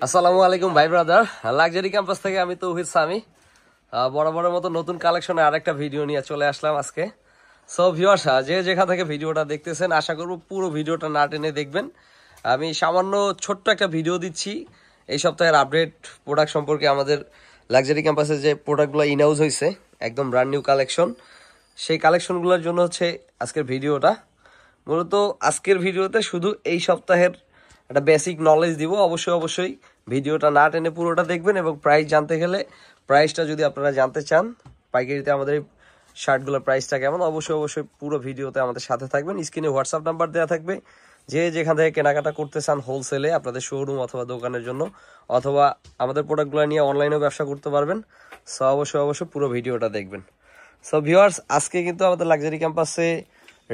আসসালামু আলাইকুম ভাই ব্রাদার, লাক্সারি ক্যাম্পাস থেকে আমি তৌহিদ সামি বরাবরের মতো নতুন কালেকশনে আরেকটা ভিডিও নিয়ে চলে আসলাম আজকে। সো ভিউয়ার্স, যে যেখান থেকে ভিডিওটা দেখতেছেন আশা করব পুরো ভিডিওটা না টেনে দেখবেন। আমি সামান্য ছোট্ট একটা ভিডিও দিচ্ছি এই সপ্তাহের আপডেট প্রোডাক্ট সম্পর্কে। আমাদের লাক্সারি ক্যাম্পাসে যে প্রোডাক্টগুলো ইনহাউস হয়েছে একদম ব্র্যান্ড নিউ কালেকশন, সেই কালেকশনগুলোর জন্য হচ্ছে আজকের ভিডিওটা। মূলত আজকের ভিডিওতে শুধু এই সপ্তাহের একটা বেসিক নলেজ দিব। অবশ্যই ভিডিওটা না টেনে পুরোটা দেখবেন এবং প্রাইস জানতে গেলে প্রাইসটা যদি আপনারা জানতে চান পাইকারিতে আমাদের এই শার্টগুলোর প্রাইসটা কেমন, অবশ্যই পুরো ভিডিওতে আমাদের সাথে থাকবেন। স্ক্রিনে হোয়াটসঅ্যাপ নাম্বার দেওয়া থাকবে, যে যেখান থেকে কেনাকাটা করতে চান হোলসেলে আপনাদের শোরুম অথবা দোকানের জন্য, অথবা আমাদের প্রোডাক্টগুলো নিয়ে অনলাইনেও ব্যবসা করতে পারবেন। সো অবশ্যই পুরো ভিডিওটা দেখবেন। সো ভিউয়ার্স, আজকে কিন্তু আমাদের লাক্সারি ক্যাম্পাসে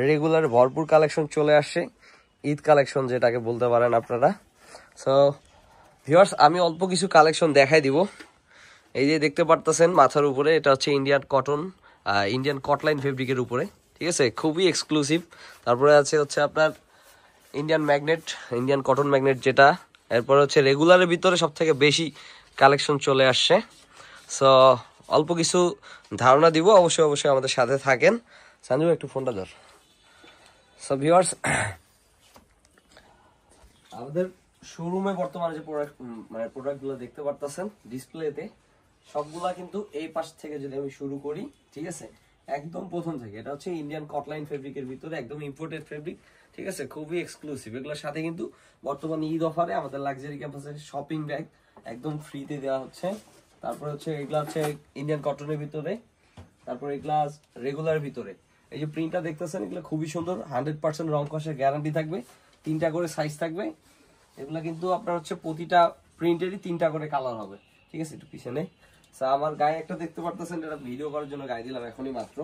রেগুলার ভরপুর কালেকশন চলে আসে, ঈদ কালেকশন যেটাকে বলতে পারেন আপনারা। সো ভিউয়ার্স, আমি অল্প কিছু কালেকশন দেখাই দিব। এই যে দেখতে পারতেছেন মাথার উপরে, এটা হচ্ছে ইন্ডিয়ান কটলাইন ফেব্রিকের উপরে, ঠিক আছে, খুবই এক্সক্লুসিভ। তারপরে হচ্ছে আপনার ইন্ডিয়ান কটন ম্যাগনেট যেটা। এরপরে হচ্ছে রেগুলারের ভিতরে সব থেকে বেশি কালেকশন চলে আসছে। সো অল্প কিছু ধারণা দিব, অবশ্যই আমাদের সাথে থাকেন। সঞ্জু একটু ফোনটা ধর। সো ভিউয়ার্স, আমাদের শোরুমে বর্তমানে যে প্রোডাক্টগুলো দেখতে পারতেছেন ডিসপ্লেতে, সবগুলা কিন্তু এই পাশ থেকে যদি আমি শুরু করি, ঠিক আছে, একদম প্রথম থেকে। এটা হচ্ছে ইন্ডিয়ান কটলাইন ফেব্রিকের ভিতরে, একদম ইম্পোর্টেড ফেব্রিক, ঠিক আছে, খুবই এক্সক্লুসিভ। এগুলোর সাথে কিন্তু বর্তমানে ঈদ অফারে আমাদের লাক্সারি ক্যাম্পাসের শপিং ব্যাগ একদম ফ্রিতে দেওয়া হচ্ছে। তারপরে হচ্ছে এগুলা হচ্ছে ইন্ডিয়ান কটনের ভিতরে, তারপরে এগুলা রেগুলার ভিতরে। এই যে প্রিন্টটা দেখতেছেন, এগুলো খুবই সুন্দর, 100% রং কষের গ্যারান্টি থাকবে, 3টা করে সাইজ থাকবে। এগুলা কিন্তু আপনার হচ্ছে প্রতিটা প্রিন্টেরই 3টা করে কালার হবে, ঠিক আছে। একটু পিছনে আমার গায়ে একটা দেখতে পারতেছেন, এটা ভিডিও করার জন্য গায়ে দিলাম এখনই মাত্র।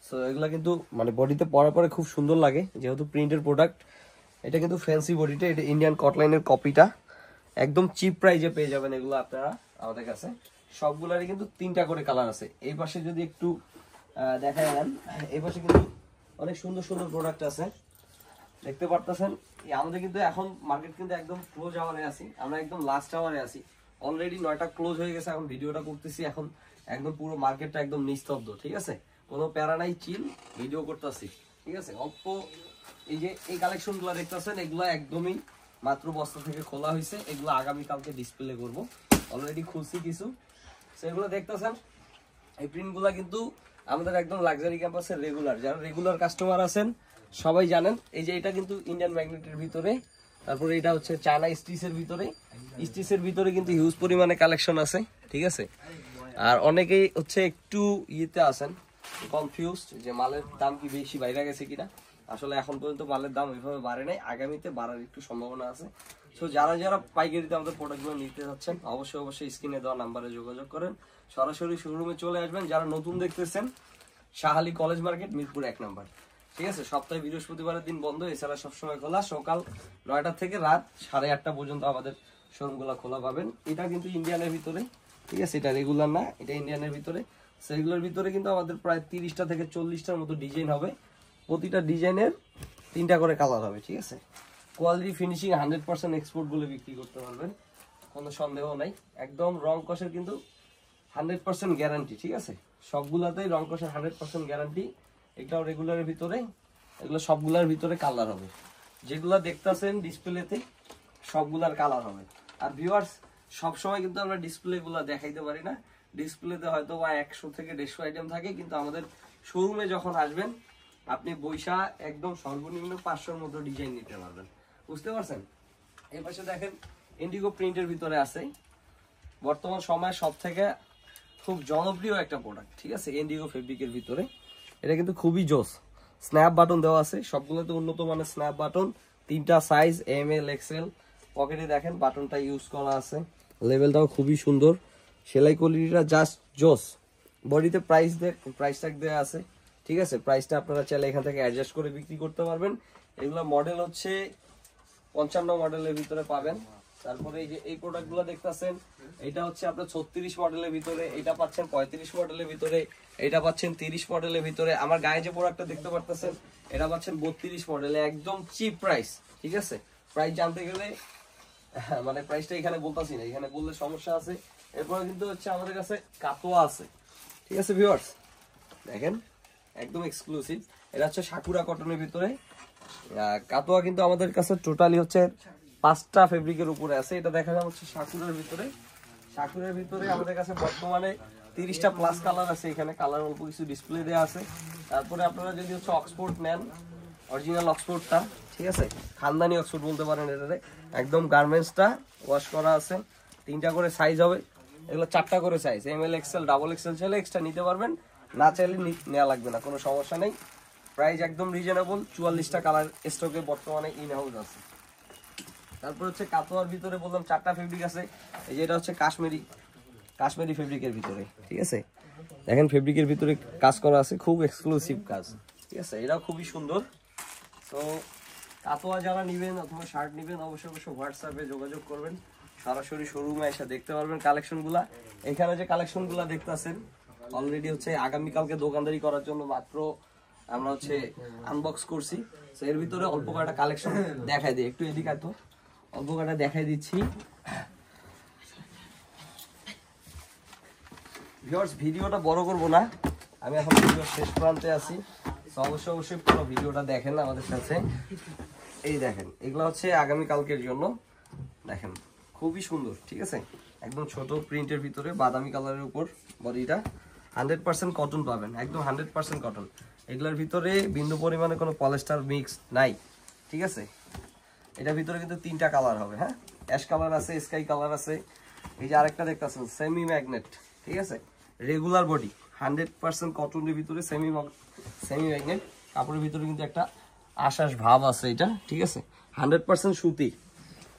সো এগুলা কিন্তু মানে বডিতে পরার পরে খুব সুন্দর লাগে, যেহেতু প্রিন্টের প্রোডাক্ট। এটা কিন্তু ফ্যান্সি বডিটা, এটা ইন্ডিয়ান কটলাইনের কপিটা, একদম চিপ প্রাইজে পেয়ে যাবেন এগুলো আপনারা আমাদের কাছে। সবগুলারই কিন্তু 3টা করে কালার আছে। এই পাশে যদি একটু দেখা যান, এই পাশে কিন্তু অনেক সুন্দর প্রোডাক্ট আছে দেখতে পারতেছেন। আমাদের কিন্তু এখন মার্কেট কিন্তু একদম ক্লোজ আওয়ারে আছি, আমরা একদম লাস্ট আওয়ারে আছি। অলরেডি 9টা ক্লোজ হয়ে গেছে, এখন ভিডিওটা করতেছি, এখন একদম পুরো মার্কেটটা একদম নিস্তব্ধ, ঠিক আছে, কোনো প্যারা নাই, চিল ভিডিও করতেছি, ঠিক আছে। অল্প এই যে এই কালেকশন গুলো দেখতেছেন, এগুলো একদমই মাত্র বস্তা থেকে খোলা হয়েছে। এগুলো আগামীকালকে ডিসপ্লে করব, অলরেডি খুলছি কিছু। সেগুলো দেখতেছেন, এই প্রিন্ট গুলা কিন্তু আমাদের একদম লাক্সারি ক্যাম্পাসের রেগুলার, যারা রেগুলার কাস্টমার আছেন সবাই জানেন। এই যে এটা কিন্তু ইন্ডিয়ান ম্যাগনেটের ভিতরে, তারপরে এটা হচ্ছে চায়না স্টিচের ভিতরে। স্টিচের ভিতরে কিন্তু হিউজ পরিমাণে কালেকশন আছে, ঠিক আছে। আর অনেকেই হচ্ছে একটু ইয়েতে আছেন, কনফিউজড যে মালের দাম কি বেশি বাইরে গেছে কিনা। আসলে এখন পর্যন্ত মালের দাম ওইভাবে বাড়ে নাই, আগামীতে বাড়ার একটু সম্ভাবনা আছে। সো যারা পাইকারিতে আমাদের প্রোডাক্টগুলো নিতে যাচ্ছেন অবশ্যই স্ক্রিনে দেওয়া নাম্বারে যোগাযোগ করেন, সরাসরি শোরুমে চলে আসবেন। যারা নতুন দেখতেছেন, Shah Ali college market, Mirpur 1 number, ঠিক আছে। সপ্তাহে বৃহস্পতিবারের দিন বন্ধ, এছাড়া সবসময় খোলা। সকাল 9টা থেকে রাত 8:30 পর্যন্ত আমাদের শোরুমগুলো খোলা পাবেন। এটা কিন্তু ইন্ডিয়ানের ভিতরে, ঠিক আছে, এটা রেগুলার না, এটা ইন্ডিয়ানের ভিতরে। সেগুলোর ভিতরে কিন্তু আমাদের প্রায় 30টা থেকে 40টার মতো ডিজাইন হবে, প্রতিটা ডিজাইনের 3টা করে কালার হবে, ঠিক আছে। কোয়ালিটি ফিনিশিং 100% এক্সপোর্ট বলে বিক্রি করতে পারবেন, কোনো সন্দেহ নাই। একদম রং কষের কিন্তু 100% গ্যারান্টি, ঠিক আছে। সবগুলাতেই রং কষের 100% গ্যারান্টি। এটাও রেগুলারের ভিতরে, এগুলো সবগুলার ভিতরে কালার হবে, যেগুলো দেখতেছেন ডিসপ্লেতে সবগুলার কালার হবে। আর ভিউয়ার্স, সবসময় কিন্তু আমরা ডিসপ্লে গুলা দেখাইতে পারি না, ডিসপ্লেতে হয়তো বা 100 থেকে 150 আইটেম থাকে, কিন্তু আমাদের শোরুমে যখন আসবেন আপনি বৈশা একদম সর্বনিম্ন 500-র মতো ডিজাইন নিতে পারবেন, বুঝতে পারছেন। এই পাশে দেখেন ইন্ডিগো প্রিন্টের ভিতরে আছে, বর্তমান সময়ে সব থেকে খুব জনপ্রিয় একটা প্রোডাক্ট, ঠিক আছে, ইন্ডিগো ফেব্রিকের ভিতরে। এটা কিন্তু খুবই জোস, স্ন্যাপ বাটন দেওয়া আছে, সবগুলোতে উন্নত মানের স্ন্যাপ বাটন, 3টা সাইজ ML XL। পকেটে দেখেন বাটনটা ইউজ করা আছে, লেভেলটাও খুবই সুন্দর, সেলাই কোয়ালিটিটা জাস্ট জোস। বডিতে প্রাইস ট্যাগ দেওয়া আছে, ঠিক আছে। প্রাইসটা আপনারা চাইলে এখান থেকে অ্যাডজাস্ট করে বিক্রি করতে পারবেন। এগুলো মডেল হচ্ছে 55 মডেলের ভিতরে পাবেন। তারপরে এই যে এই প্রোডাক্টগুলো দেখতেছেন, এটা হচ্ছে আপনার 36 মডেলের ভিতরে, এটা পাচ্ছেন 35 মডেলের ভিতরে, এটা পাচ্ছেন 30 মডেলের ভিতরে। আমার গায়ে যে প্রোডাক্টটা দেখতে পারতেছেন, এটা পাচ্ছেন 32 মডেলে, একদম চিপ প্রাইস, ঠিক আছে। প্রাইস জানতে গেলে হ্যাঁ মানে প্রাইসটা এখানে বলতাছি না, এখানে বললে সমস্যা আছে। এরপরে কিন্তু হচ্ছে আমাদের কাছে কাতোয়া আছে, ঠিক আছে ভিউয়ার্স, দেখেন একদম এক্সক্লুসিভ। এটা হচ্ছে সাকুরা কটনের ভিতরে কাতোয়া, কিন্তু আমাদের কাছে টোটালি হচ্ছে 5টা ফেব্রিকের উপরে আছে। এটা দেখা যাচ্ছে হচ্ছে সাকুরার ভিতরে। সাকুরের ভিতরে আমাদের কাছে বর্তমানে 30টা প্লাস কালার আছে, এখানে কালার অল্প কিছু ডিসপ্লে দেওয়া আছে। তারপরে আপনারা যদি হচ্ছে অক্সফোর্ড নেন, অরিজিনাল অক্সফোর্ডটা, ঠিক আছে, খানদানি অক্সফোর্ড বলতে পারেন এটাতে, একদম গার্মেন্টসটা ওয়াশ করা আছে। 3টা করে সাইজ হবে, এগুলো 4টা করে size, ML XL double XL চাইলে এক্সট্রা নিতে পারবেন, না চাইলে নেওয়া লাগবে না, কোনো সমস্যা নেই। প্রাইস একদম রিজনেবল। 44টা কালার স্টকে বর্তমানে ইন হাউস আছে। তারপর হচ্ছে কাতোয়ার ভিতরে বললাম 4টা ফেব্রিক আছে। এই যে এটা হচ্ছে কাশ্মীরি ফেব্রিকের ভিতরে, ঠিক আছে, দেখেন ফেব্রিকের ভিতরে কাজ করা আছে, খুব এক্সক্লুসিভ কাজ, ঠিক আছে, এটাও খুবই সুন্দর। তো কাতোয়া যারা নেবেন অথবা শার্ট নেবেন অবশ্যই হোয়াটসঅ্যাপে যোগাযোগ করবেন, সরাসরি শোরুমে এসে দেখতে পারবেন কালেকশনগুলা। এখানে যে কালেকশনগুলা দেখতেছেন অলরেডি হচ্ছে আগামীকালকে দোকানদারি করার জন্য মাত্র আমরা হচ্ছে আনবক্স করছি। তো এর ভিতরে অল্প কয়েকটা কালেকশন দেখাই দিই, একটু এদিকে তো অল্প কয়েকটা দেখাই দিচ্ছি। ভিউয়ার্স ভিডিওটা বড় করব না, আমি এখন ভিডিও শেষ প্রান্তে আছি, তো অবশ্যই পুরো ভিডিওটা দেখেন আমাদের সাথে। এই দেখেন এগুলো হচ্ছে আগামীকালকের জন্য, দেখেন খুবই সুন্দর, ঠিক আছে, একদম ছোট প্রিন্টের ভিতরে বাদামি কালারের উপর বডিটা, 100% কটন পাবেন, একদম 100% কটন। এগুলোর ভিতরে বিন্দু পরিমাণে কোনো পলিস্টার মিক্স নাই, ঠিক আছে। এটার ভিতরে কিন্তু 3টা কালার হবে, হ্যাঁ, অ্যাশ কালার আছে, স্কাই কালার আছে। এই যে আরেকটা দেখতেছেন সেমি ম্যাগনেট, ঠিক আছে, রেগুলার বডি 100% কটনের ভিতরে সেমি ম্যাগনেট কাপড়ের ভিতরে কিন্তু একটা আশ্বাস ভাব আছে এটা, ঠিক আছে, 100% সুতি।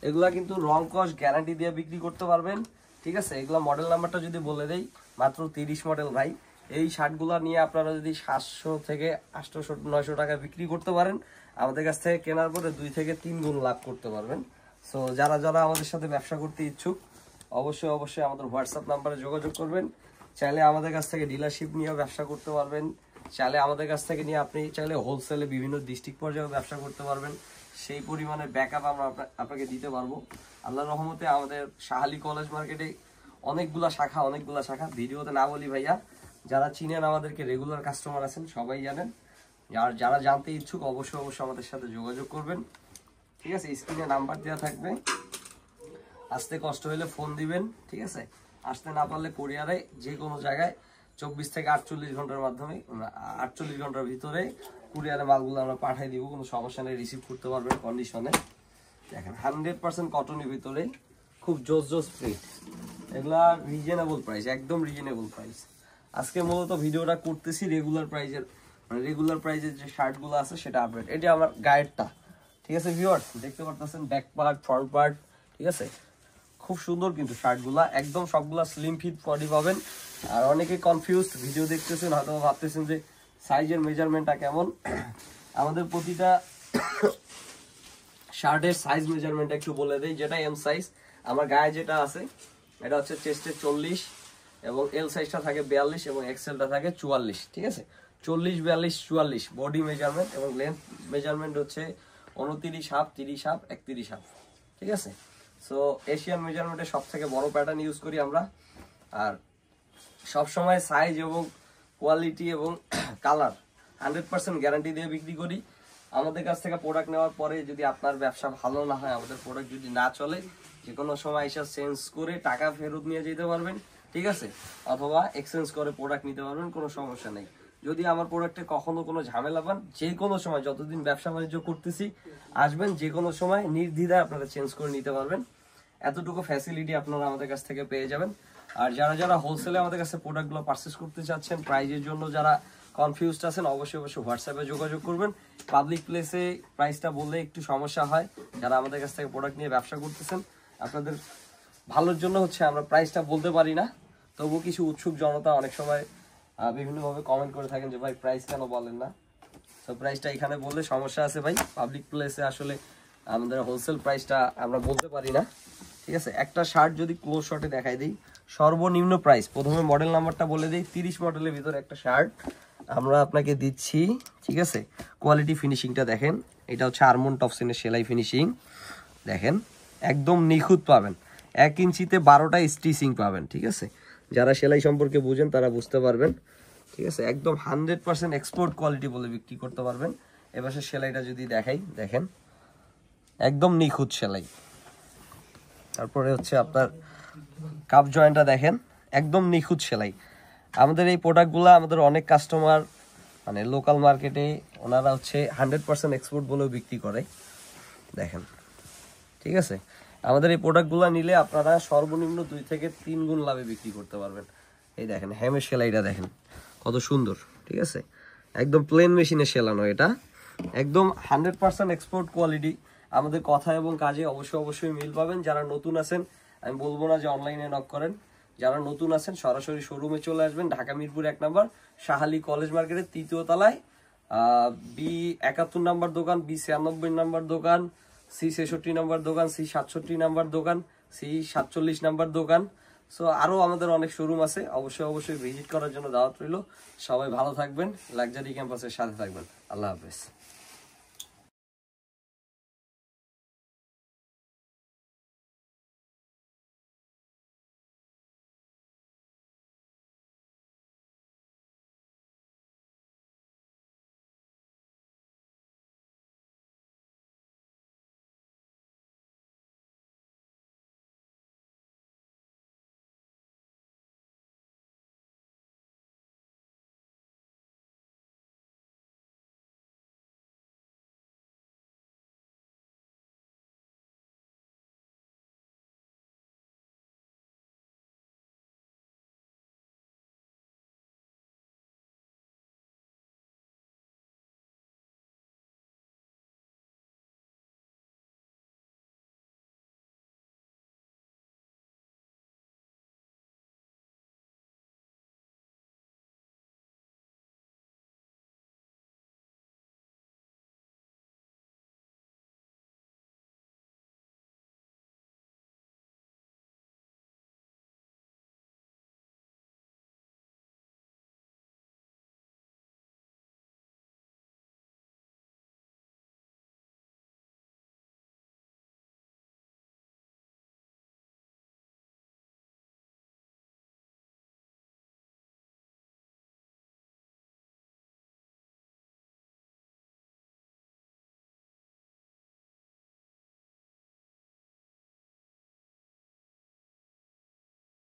এগুলা কিন্তু রং কস গ্যারান্টি দিয়ে বিক্রি করতে পারবেন, ঠিক আছে। এগুলা মডেল নাম্বারটা যদি বলে দেই, মাত্র 30 মডেল ভাই। এই শার্টগুলা নিয়ে আপনারা যদি 700 থেকে 800-900 টাকা বিক্রি করতে পারেন, আমাদের কাছ থেকে কেনার পরে 2 থেকে 3 গুণ লাভ করতে পারবেন। সো যারা আমাদের সাথে ব্যবসা করতে ইচ্ছুক অবশ্যই আমাদের হোয়াটসঅ্যাপ নাম্বারে যোগাযোগ করবেন। চাইলে আমাদের কাছ থেকে ডিলারশিপ নিয়েও ব্যবসা করতে পারবেন, চাইলে আমাদের কাছ থেকে নিয়ে আপনি চাইলে হোলসেলে বিভিন্ন ডিস্ট্রিক্ট পর্যায়ে ব্যবসা করতে পারবেন, সেই পরিমাণে ব্যাকআপ আমরা আপনাকে দিতে পারবো। আল্লাহর রহমতে আমাদের শাহালি কলেজ মার্কেটে অনেকগুলা শাখা ভিডিওতে না বলি ভাইয়া, যারা চিনেন আমাদেরকে রেগুলার কাস্টমার আছেন সবাই জানেন। আর যারা জানতে ইচ্ছুক অবশ্যই আমাদের সাথে যোগাযোগ করবেন, ঠিক আছে, স্ক্রিনে নাম্বার দেওয়া থাকবে, আসতে কষ্ট হলে ফোন দিবেন, ঠিক আছে, আসতে না পারলে কুরিয়ারে যে কোনো জায়গায় 24 থেকে 48 ঘন্টার মাধ্যমে 48 ঘন্টার ভিতরে কুরিয়ারে মালগুলো আমরা পাঠিয়ে দিব, কোনো সমস্যা নেই, রিসিভ করতে পারবেন কন্ডিশনে। দেখেন 100% কটনের ভিতরে খুব জোস প্রিন্ট, এগুলা রিজনেবল প্রাইস, একদম রিজনেবল প্রাইস। আজকে মূলত ভিডিওটা করতেছি রেগুলার প্রাইজের যে শার্টগুলো আছে সেটা আপডেট। এটা আমার গাইডটা, ঠিক আছে ভিউয়ার্স, দেখতে পারতেছেন ব্যাক পার্ট ফ্রন্ট পার্ট, ঠিক আছে, খুব সুন্দর কিন্তু শার্টগুলা, একদম সবগুলা স্লিম ফিট বডি পাবেন। আর অনেকে কনফিউজড ভিডিও দেখতেছেন, হয়তো ভাবতেছেন যে সাইজের মেজারমেন্টটা কেমন। আমাদের প্রতিটা শার্টের সাইজ মেজারমেন্টটা একটু বলে দেই, যেটা এম সাইজ, আমার গায়ে যেটা আছে এটা হচ্ছে চেস্টে 40 এবং এল সাইজটা থাকে 42 এবং এক্সেলটা থাকে 44, ঠিক আছে, 40, 42, 44 বডি মেজারমেন্ট, এবং লেন্থ মেজারমেন্ট হচ্ছে 29 হাফ, 30 হাফ, 31 হাফ, ঠিক আছে। সো এশিয়ান মেজারমেন্টের সব থেকে বড় প্যাটার্ন ইউজ করি আমরা। আর সব সময় সাইজ এবং কোয়ালিটি এবং কালার 100% গ্যারান্টি দিয়ে বিক্রি করি। আমাদের কাছ থেকে প্রোডাক্ট নেওয়ার পরে যদি আপনার ব্যবসা ভালো না হয়, আমাদের প্রোডাক্ট যদি না চলে, যে কোনো সময় এসে চেঞ্জ করে টাকা ফেরত নিয়ে যেতে পারবেন, ঠিক আছে, অথবা এক্সচেঞ্জ করে প্রোডাক্ট নিতে পারবেন, কোনো সমস্যা নেই। যদি আমার প্রোডাক্টে কখনো কোনো ঝামেলা পান, যে কোনো সময় যতদিন ব্যবসা বাণিজ্য করতেছি আসবেন, যে কোনো সময় নির্দ্বিধায় আপনারা চেঞ্জ করে নিতে পারবেন, এতটুকু ফ্যাসিলিটি আপনারা আমাদের কাছ থেকে পেয়ে যাবেন। আর যারা হোলসেলে আমাদের কাছে প্রোডাক্টগুলো পারচেস করতে চাচ্ছেন, প্রাইজের জন্য যারা কনফিউজড আছেন, অবশ্যই হোয়াটসঅ্যাপে যোগাযোগ করবেন। পাবলিক প্লেসে প্রাইসটা বললে একটু সমস্যা হয়, যারা আমাদের কাছ থেকে প্রোডাক্ট নিয়ে ব্যবসা করতেছেন, আপনাদের ভালোর জন্য হচ্ছে আমরা প্রাইসটা বলতে পারি না। তবু কিছু উৎসুক জনতা অনেক সময় বিভিন্নভাবে কমেন্ট করে থাকেন যে ভাই প্রাইস কেন বলেন না। তো প্রাইসটা এখানে বললে সমস্যা আছে ভাই, পাবলিক প্লেসে আসলে আমাদের হোলসেল প্রাইসটা আমরা বলতে পারি না, ঠিক আছে। একটা শার্ট যদি ক্লোজ শটে দেখাই দিই, সর্বনিম্ন প্রাইস, প্রথমে মডেল নাম্বারটা বলে দিই, 30 মডেলের ভিতরে একটা শার্ট আমরা আপনাকে দিচ্ছি, ঠিক আছে। কোয়ালিটি ফিনিশিংটা দেখেন, এটা হচ্ছে আরমন টপসিনের সেলাই ফিনিশিং, দেখেন একদম নিখুঁত পাবেন, 1 ইঞ্চিতে 12টা স্টিচিং পাবেন, ঠিক আছে। যারা সেলাই সম্পর্কে বুঝেন তারা বুঝতে পারবেন, ঠিক আছে। একদম 100% এক্সপোর্ট কোয়ালিটি বলে বিক্রি করতে পারবেন। এবার সেলাইটা যদি দেখাই, দেখেন একদম নিখুঁত সেলাই। তারপরে হচ্ছে আপনার কাপ জয়েন্টটা দেখেন, একদম নিখুঁত সেলাই। আমাদের এই প্রোডাক্টগুলো আমাদের অনেক কাস্টমার মানে লোকাল মার্কেটে ওনারা হচ্ছে 100% এক্সপোর্ট বলেও বিক্রি করে, দেখেন, ঠিক আছে। আমাদের এই প্রোডাক্টগুলো নিলে আপনারা সর্বনিম্ন 2 থেকে 3 গুণ লাভে বিক্রি করতে পারবেন। এই দেখেন হেমের সেলাইটা দেখেন কত সুন্দর, ঠিক আছে। একদম প্লেন মেশিনে সেলানো, এটা একদম 100% এক্সপোর্ট কোয়ালিটি। আমাদের কথা এবং কাজে অবশ্যই মিল পাবেন। যারা নতুন আছেন আমি বলবো না যে অনলাইনে নক করেন, যারা নতুন আছেন সরাসরি শোরুমে চলে আসবেন। ঢাকা মিরপুর 1 নম্বর শাহালি কলেজ মার্কেটের 3য় তলায় B71 নম্বর দোকান, B96 নম্বর দোকান, C66 নম্বর দোকান, C67 নম্বর দোকান, C47 নম্বর দোকান। সো আরো আমাদের অনেক শোরুম আছে, অবশ্যই ভিজিট করার জন্য দাওয়াত রইল। সবাই ভালো থাকবেন, লাক্সারি ক্যাম্পাসের সাথে থাকবেন। আল্লাহ হাফেজ।